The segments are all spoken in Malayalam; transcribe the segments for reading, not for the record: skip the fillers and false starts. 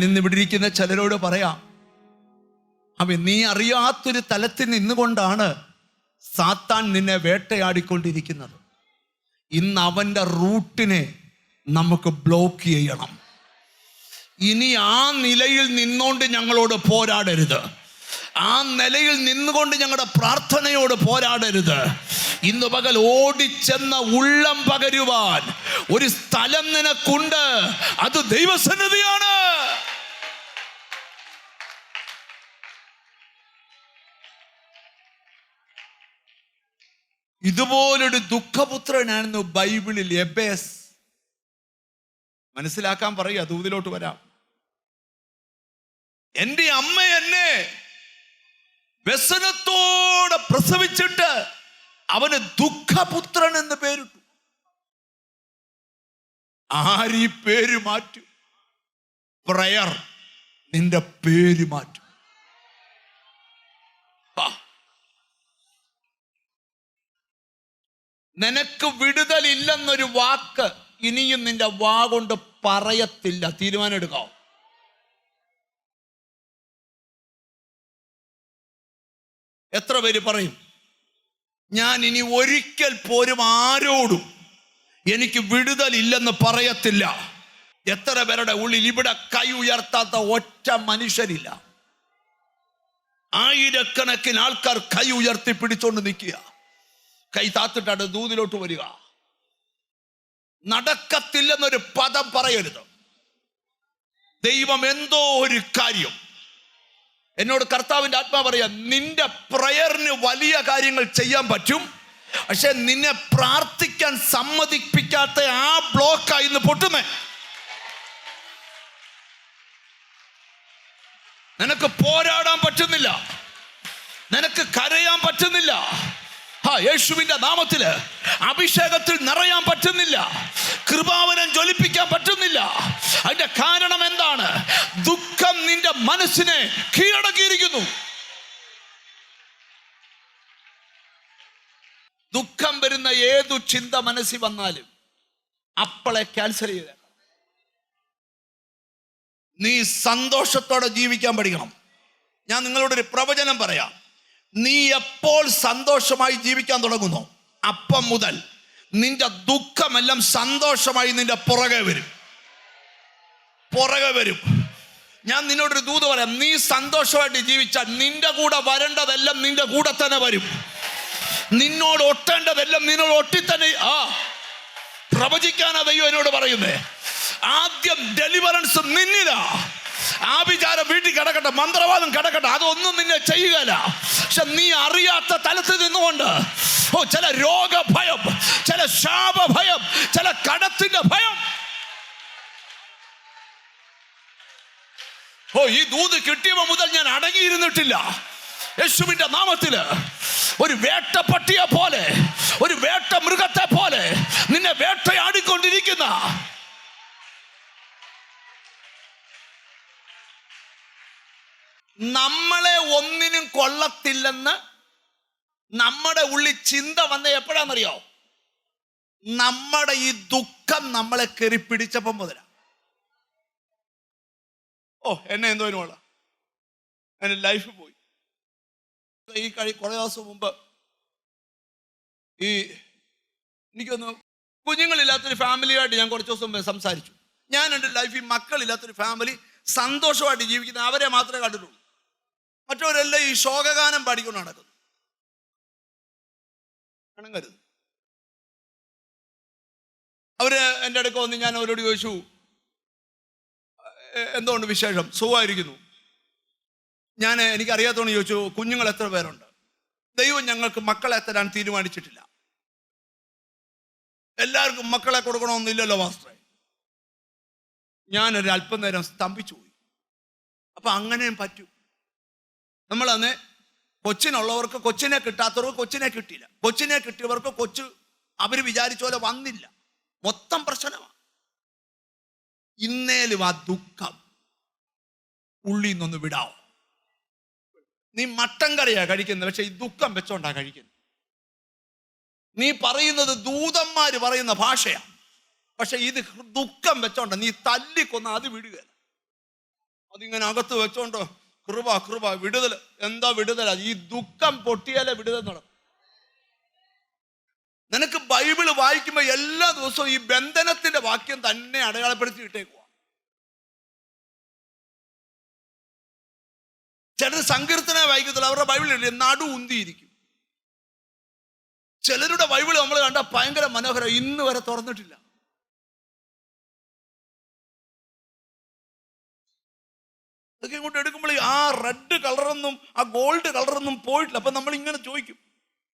ഇന്ന് ഇവിടെ ഇരിക്കുന്ന ചിലരോട് പറയാം, നീ അറിയാത്തൊരു തലത്തിൽ നിന്നുകൊണ്ടാണ് സാത്താൻ നിന്നെ വേട്ടയാടിക്കൊണ്ടിരിക്കുന്നത്. ഇന്ന് അവൻ്റെ റൂട്ടിനെ നമുക്ക് ബ്ലോക്ക് ചെയ്യണം. ഇനി ആ നിലയിൽ നിന്നുകൊണ്ട് ഞങ്ങളോട് പോരാടരുത്. ആ നിലയിൽ നിന്നുകൊണ്ട് ഞങ്ങളുടെ പ്രാർത്ഥനയോട് പോരാടരുത്. ഇന്ന് പകൽ ഓടിച്ചെന്ന ഉള്ളം പകരുവാൻ ഒരു സ്ഥലം നിനക്കുണ്ട്. അത് ദൈവസന്നിധിയാണ്. ഇതുപോലൊരു ദുഃഖപുത്രനായിരുന്നു ബൈബിളിൽ എബേസ്. മനസ്സിലാക്കാൻ പറയുക, ദൂതിലോട്ട് വരാം. എൻ്റെ അമ്മ എന്നെ വ്യസനത്തോടെ പ്രസവിച്ചിട്ട് അവന് ദുഃഖപുത്രൻ എന്ന് പേരിട്ടു. ആരീ പേര് മാറ്റും? പ്രയർ നിന്റെ പേര് മാറ്റും. നിനക്ക് വിടുതലില്ലെന്നൊരു വാക്ക് ഇനിയും നിന്റെ വാ കൊണ്ട് പറയത്തില്ല. തീരുമാനം എടുക്കാം. എത്ര പേര് പറയും, ഞാൻ ഇനി ഒരിക്കൽ പോലും ആരോടും എനിക്ക് വിടുതലില്ലെന്ന് പറയത്തില്ല? എത്ര പേരുടെ ഉള്ളിൽ ഇവിടെ കൈ ഉയർത്താത്ത ഒറ്റ മനുഷ്യരില്ല? ആയിരക്കണക്കിന് ആൾക്കാർ കൈ ഉയർത്തി പിടിച്ചോണ്ട് നിൽക്കുക. കൈ താത്തിട്ടാണ് ദൂതിലോട്ട് വരിക. നടക്കത്തില്ലെന്നൊരു പദം പറയരുത്. ദൈവം എന്തോ ഒരു കാര്യം എന്നോട് കർത്താവിൻ്റെ ആത്മാ പറയാ, നിന്റെ പ്രയറിന് വലിയ കാര്യങ്ങൾ ചെയ്യാൻ പറ്റും. പക്ഷെ നിന്നെ പ്രാർത്ഥിക്കാൻ സമ്മതിപ്പിക്കാത്ത ആ ബ്ലോക്കായി ഇന്ന് പൊട്ടുന്നേ. നിനക്ക് പോരാടാൻ പറ്റുന്നില്ല, നിനക്ക് കരയാൻ പറ്റുന്നില്ല, യേശുവിന്റെ നാമത്തില് അഭിഷേകത്തിൽ നിറയാൻ പറ്റുന്നില്ല, കൃപാവനം ജ്വലിപ്പിക്കാൻ പറ്റുന്നില്ല. അതിന്റെ കാരണം എന്താണ്? ദുഃഖം നിന്റെ മനസ്സിനെ കീഴടക്കിയിരിക്കുന്നു. ദുഃഖം വരുന്ന ഏതു ചിന്ത മനസ്സിൽ വന്നാലും അപ്പളെ ക്യാൻസൽ ചെയ്ത. നീ സന്തോഷത്തോടെ ജീവിക്കാൻ പഠിക്കണം. ഞാൻ നിങ്ങളോടൊരു പ്രവചനം പറയാം. നീ എപ്പോൾ സന്തോഷമായി ജീവിക്കാൻ തുടങ്ങുന്നു, അപ്പം മുതൽ നിന്റെ ദുഃഖമെല്ലാം സന്തോഷമായി നിന്റെ പുറകെ വരും. ഞാൻ നിന്നോടൊരു ദൂത് പറയാം. നീ സന്തോഷമായിട്ട് ജീവിച്ചാൽ നിന്റെ കൂടെ വരേണ്ടതെല്ലാം നിന്റെ കൂടെ തന്നെ വരും. നിന്നോട് ഒട്ടേണ്ടതെല്ലാം നിന്നോട് ഒട്ടി തന്നെ. പ്രവചിക്കാനാ ദൈവം എന്നോട് പറയുന്നേ. ആദ്യം ഡെലിവറൻസ് നിന്നിലാ. ആഭിചാരം വീട്ടിൽ കിടക്കട്ടെ, മന്ത്രവാദം കിടക്കട്ടെ, അതൊന്നും നിന്നെ ചെയ്യുകയില്ല. പക്ഷെ നീ അറിയാത്ത തലത്തിൽ നിന്നുകൊണ്ട് ചില രോഗഭയം, ചില ശാപഭയം, ചില കടത്തിന്റെ ഭയം. ഈ ദൂത് കിട്ടിയവ മുതൽ ഞാൻ അടങ്ങിയിരുന്നിട്ടില്ല. യേശുവിന്റെ നാമത്തില് ഒരു വേട്ടപ്പട്ടിയെ പോലെ, ഒരു വേട്ട മൃഗത്തെ പോലെ നിന്നെ വേട്ടയാടിക്കൊണ്ടിരിക്കുന്ന നമ്മളെ ഒന്നിനും കൊള്ളത്തില്ലെന്ന് നമ്മുടെ ഉള്ളിൽ ചിന്ത വന്ന എപ്പോഴാണെന്നറിയോ? നമ്മുടെ ഈ ദുഃഖം നമ്മളെ കയറി പിടിച്ചപ്പം മുതലാ. എന്നെ എന്തോനും കൊള്ള, എൻ്റെ ലൈഫ് പോയി. ഈ കുറേ ദിവസം മുമ്പ് എനിക്കൊന്ന് കുഞ്ഞുങ്ങളില്ലാത്തൊരു ഫാമിലിയായിട്ട് ഞാൻ കുറച്ച് ദിവസം മുമ്പ് സംസാരിച്ചു. ഞാൻ എൻ്റെ ലൈഫിൽ മക്കളില്ലാത്തൊരു ഫാമിലി സന്തോഷമായിട്ട് ജീവിക്കുന്ന അവരെ മാത്രമേ കണ്ടിട്ടുള്ളൂ. മറ്റവരെല്ലാം ഈ ശോകഗാനം പാടിക്കൊണ്ട് നടക്കുന്നു. കരുത്. അവര് എൻ്റെ അടുക്ക വന്ന് ഞാൻ അവരോട് ചോദിച്ചു, എന്തുകൊണ്ട് വിശേഷം? സുഖമായിരിക്കുന്നു. എനിക്കറിയാത്തോണ്ട് ചോദിച്ചു, കുഞ്ഞുങ്ങൾ എത്ര പേരുണ്ട്? ദൈവം ഞങ്ങൾക്ക് മക്കളെ തരാൻ തീരുമാനിച്ചിട്ടില്ല. എല്ലാവർക്കും മക്കളെ കൊടുക്കണമെന്നില്ലല്ലോ മാസ്റ്ററെ. ഞാനൊരു അല്പം നേരം സ്തംഭിച്ചു പോയി. അപ്പൊ അങ്ങനെയും പറ്റും. നമ്മളന്ന് കൊച്ചിനുള്ളവർക്ക് കൊച്ചിനെ കിട്ടാത്തവർക്ക് കൊച്ചിനെ കിട്ടിയില്ല, കൊച്ചിനെ കിട്ടിയവർക്ക് കൊച്ചു അവർ വിചാരിച്ച പോലെ വന്നില്ല. മൊത്തം പ്രശ്നമാണ്. ഇന്നേലും ആ ദുഃഖം ഉള്ളിൽ നിന്നൊന്ന് വിടാവോ? നീ മട്ടൻ കറിയാ കഴിക്കുന്നത്, പക്ഷെ ഈ ദുഃഖം വെച്ചോണ്ടാ കഴിക്കുന്നത്. നീ പറയുന്നത് ദൂതന്മാര് പറയുന്ന ഭാഷയാ, പക്ഷെ ഇത് ദുഃഖം വെച്ചോണ്ട നീ തല്ലിക്കൊന്ന അത് വിടുക. അതിങ്ങനെ അകത്ത് വെച്ചോണ്ടോ കൃപ കൃപ വിടുതൽ. എന്താ വിടുതല? ഈ ദുഃഖം പൊട്ടിയാലേ വിടുതൽ നടക്കും. നിനക്ക് ബൈബിള് വായിക്കുമ്പോൾ എല്ലാ ദിവസവും ഈ ബന്ധനത്തിന്റെ വാക്യം തന്നെ അടയാളപ്പെടുത്തി ഇട്ടേക്കുക. ചിലർ സങ്കീർത്തനെ വായിക്കത്തില്ല, അവരുടെ ബൈബിളിൽ നടു ഉന്തിയിരിക്കും. ചിലരുടെ ബൈബിൾ നമ്മൾ കണ്ട ഭയങ്കര മനോഹരം, ഇന്ന് വരെ തുറന്നിട്ടില്ല. ഇതൊക്കെ ഇങ്ങോട്ട് എടുക്കുമ്പോൾ ആ റെഡ് കളറൊന്നും ആ ഗോൾഡ് കളറൊന്നും പോയിട്ടില്ല. അപ്പൊ നമ്മൾ ഇങ്ങനെ ചോദിക്കും.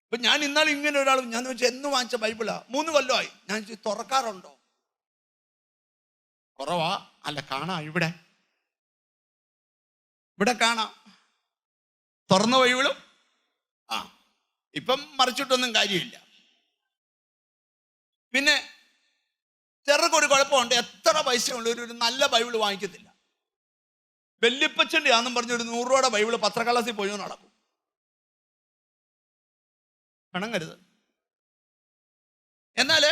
ഇപ്പൊ ഞാൻ ഇന്നാലും ഇങ്ങനെ ഒരാൾ, ഞാൻ വെച്ചാൽ എന്ന് വാങ്ങിച്ച ബൈബിളാ, 3 കൊല്ലമായി. ഞാൻ തുറക്കാറുണ്ടോ? കുറവാ. അല്ല, കാണാം, ഇവിടെ കാണാം തുറന്ന ബൈബിളും. ഇപ്പം മറിച്ചിട്ടൊന്നും കാര്യമില്ല. പിന്നെ ചെറുക്കൊരു കുഴപ്പമുണ്ട്, എത്ര പൈസ ഉള്ള ഒരു നല്ല ബൈബിൾ വാങ്ങിക്കത്തില്ല. വെല്ലിപ്പച്ചൻ്റെ ആണെന്നും പറഞ്ഞൊരു 100 രൂപയുടെ ബൈബിള് പത്രക്കള്ളത്തിൽ പോയി നടക്കും. കണങ്ങരുത്. എന്നാല്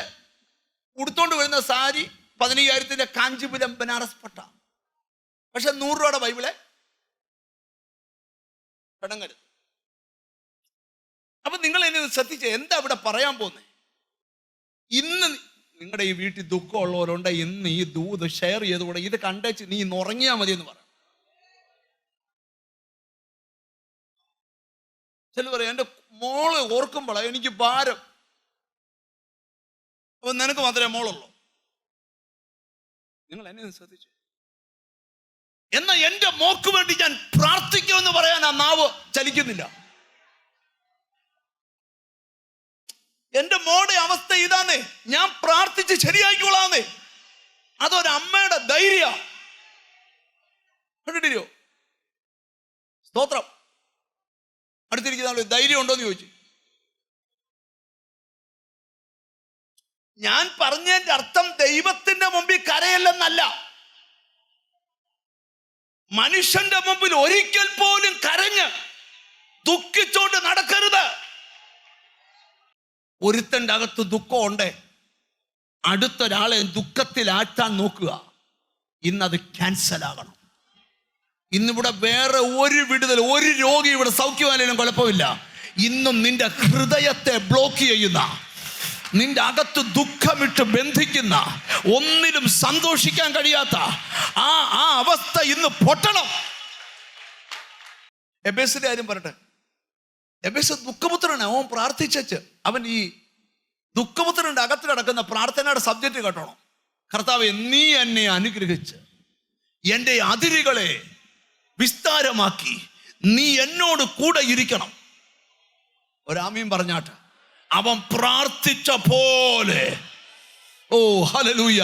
ഉടുത്തോണ്ട് വരുന്ന സാരി 15,000 കാഞ്ചിപുരം ബനാറസ് പട്ട, പക്ഷെ 100 രൂപയുടെ ബൈബിളെ കണങ്ങരുത്. അപ്പൊ നിങ്ങൾ എന്നെ ശ്രദ്ധിച്ച്, എന്താ ഇവിടെ പറയാൻ പോകുന്നത്? ഇന്ന് നിങ്ങളുടെ ഈ വീട്ടിൽ ദുഃഖമുള്ളവരുണ്ട്, ഇന്ന് ഈ ദൂത് ഷെയർ ചെയ്തുകൂടെ? ഇത് കണ്ടേച്ച് നീ ഇന്ന് ഉറങ്ങിയാൽ മതി എന്ന് പറ. ചില പറയാം, എൻ്റെ മോള് ഓർക്കുമ്പോഴാ എനിക്ക് ഭാരം. അപ്പൊ നിനക്ക് മാത്രമേ മോളുള്ളൂ. നിങ്ങൾ എന്നെ ശ്രദ്ധിച്ചു. എന്നാ എൻ്റെ മോക്ക് വേണ്ടി ഞാൻ പ്രാർത്ഥിക്കുമെന്ന് പറയാൻ ആ നാവ് ചലിക്കുന്നില്ല. എൻ്റെ മോടെ അവസ്ഥ ഇതാന്നേ, ഞാൻ പ്രാർത്ഥിച്ച് ശരിയായിക്കോളാന്നേ. അതൊരമ്മയുടെ ധൈര്യ. കണ്ടിട്ടില്ലയോ? സ്തോത്രം. അടുത്തിരിക്കുന്ന ധൈര്യം ഉണ്ടോന്ന് ചോദിച്ചു. ഞാൻ പറഞ്ഞതിന്റെ അർത്ഥം ദൈവത്തിന്റെ മുമ്പിൽ കരയല്ലെന്നല്ല. മനുഷ്യന്റെ മുമ്പിൽ ഒരിക്കൽ പോലും കരഞ്ഞ് ദുഃഖിച്ചോണ്ട് നടക്കരുത്. ഒരുത്തൻ്റെ അകത്ത് ദുഃഖമുണ്ട്, അടുത്തൊരാളെ ദുഃഖത്തിലാറ്റാൻ നോക്കുക. ഇന്നത് ക്യാൻസൽ ആകണം. ഇന്നിവിടെ വേറെ ഒരു വിടുതൽ, ഒരു രോഗി ഇവിടെ സൗഖ്യമായാലും കുഴപ്പമില്ല. ഇന്നും നിന്റെ ഹൃദയത്തെ ബ്ലോക്ക് ചെയ്യുന്ന, നിന്റെ അകത്ത് ദുഃഖമിട്ട് ബന്ധിക്കുന്ന, ഒന്നിലും സന്തോഷിക്കാൻ കഴിയാത്ത ആ അവസ്ഥ ഇന്ന് പൊട്ടണം. എബേസിന്റെ കാര്യം പറയട്ടെ. എബേസ് ദുഃഖപുത്രനാണ്. അവൻ പ്രാർത്ഥിച്ചു. അവൻ ഈ ദുഃഖപുത്രന്റെ അകത്ത് കിടക്കുന്ന പ്രാർത്ഥനയുടെ സബ്ജക്റ്റ് കേട്ടോണം. കർത്താവേ, നീ എന്നെ അനുഗ്രഹിച്ച് എൻ്റെ അതിരുകളെ വിസ്താരമാക്കി നീ എന്നോട് കൂടെ ഇരിക്കണം. ഒരാമീൻ പറഞ്ഞാട്ട്. അവൻ പ്രാർത്ഥിച്ച പോലെ, ഓ ഹല്ലേലൂയ,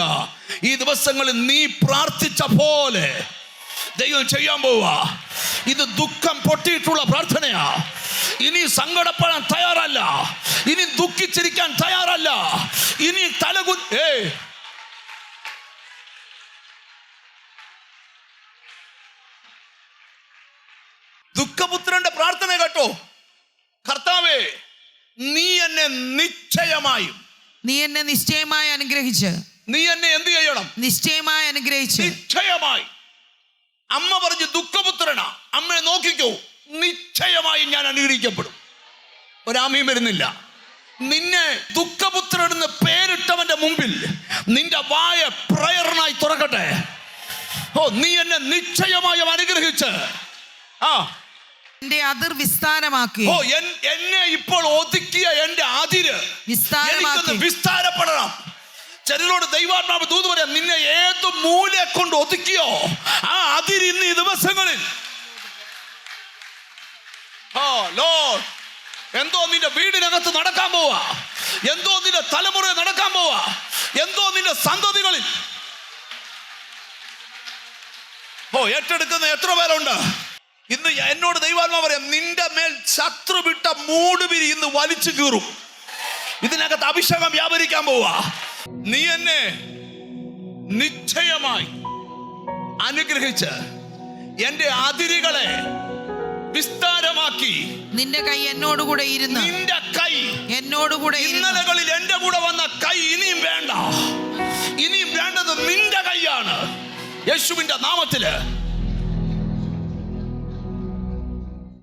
ഈ ദിവസങ്ങളിൽ നീ പ്രാർത്ഥിച്ച പോലെ ദൈവം ചെയ്യാൻ പോവാ. ഇത് ദുഃഖം പൊട്ടിയിട്ടുള്ള പ്രാർത്ഥനയാ. ഇനി സങ്കടപ്പെടാൻ തയ്യാറല്ല, ഇനി ദുഃഖിച്ചിരിക്കാൻ തയ്യാറല്ല, ഇനി ദുഃഖപുത്രന്റെ പ്രാർത്ഥന കേട്ടോ. കർത്താവേ, നീ എന്നെ നിശ്ചയമായി അനുഗ്രഹിച്ച്, നീ എന്നെ എന്ത് ചെയ്യണം? നിശ്ചയമായി അനുഗ്രഹിച്ച്. നിശ്ചയമായി. അമ്മ പറഞ്ഞു ദുഃഖപുത്രനാ, അമ്മയെ നോക്കിക്കോ, നിശ്ചയമായി ഞാൻ അനുഗ്രഹിക്കപ്പെടും. ഒരാമയും വരുന്നില്ല. നിന്നെ ദുഃഖപുത്രൻ എന്ന് പേരിട്ടവന്റെ മുമ്പിൽ നിന്റെ വായ പ്രയറിനായി തുറക്കട്ടെ. ഓ, നീ എന്നെ നിശ്ചയമായി അനുഗ്രഹിച്ച് എന്റെ അതിർ വിസ്താരമാക്കി. ഓ, എന്നെ ഇപ്പോൾ ഒതുക്കിയ എന്റെ അതിര് വിസ്താരപ്പെടണം. ചിലരോട് ദൈവാത്മാവ് ദൂത് പറയാം, നിന്നെ ഏത് മൂലെ കൊണ്ട് ഒതുക്കിയോ ആ അതിര് ഇന്ന് ഈ ദിവസങ്ങളിൽ, എന്തോ നിന്റെ വീടിനകത്ത് നടക്കാൻ പോവാ, എന്തോ നിന്റെ തലമുറ നടക്കാൻ പോവാ, എന്തോ നിന്റെ സന്തതികളിൽ ഏറ്റെടുക്കുന്ന എത്ര പേരുണ്ട്? ഇന്ന് എന്നോട് ദൈവാത്മാവ് പറയാം, നിന്റെ മേൽ ശത്രു വിട്ട മൂടുപിരി ഇന്ന് വലിച്ചു കീറും. ഇതിനകത്ത് അഭിഷേകം വ്യാപരിക്കാൻ പോവാ. നീ എന്നെ നിശ്ചയമായി അനുഗ്രഹിച്ച് എന്റെ അതിരുകളെ വിസ്താരമാക്കി. നിന്റെ കൈ എന്നോടുകൂടെ ഇരുന്ന്, നിന്റെ കൈ എന്നോടുകൂടെ. ഇന്നലകളിൽ എന്റെ കൂടെ വന്ന കൈ ഇനിയും വേണ്ട. ഇനിയും വേണ്ടത് നിന്റെ കൈയാണ്. യേശുവിന്റെ നാമത്തില്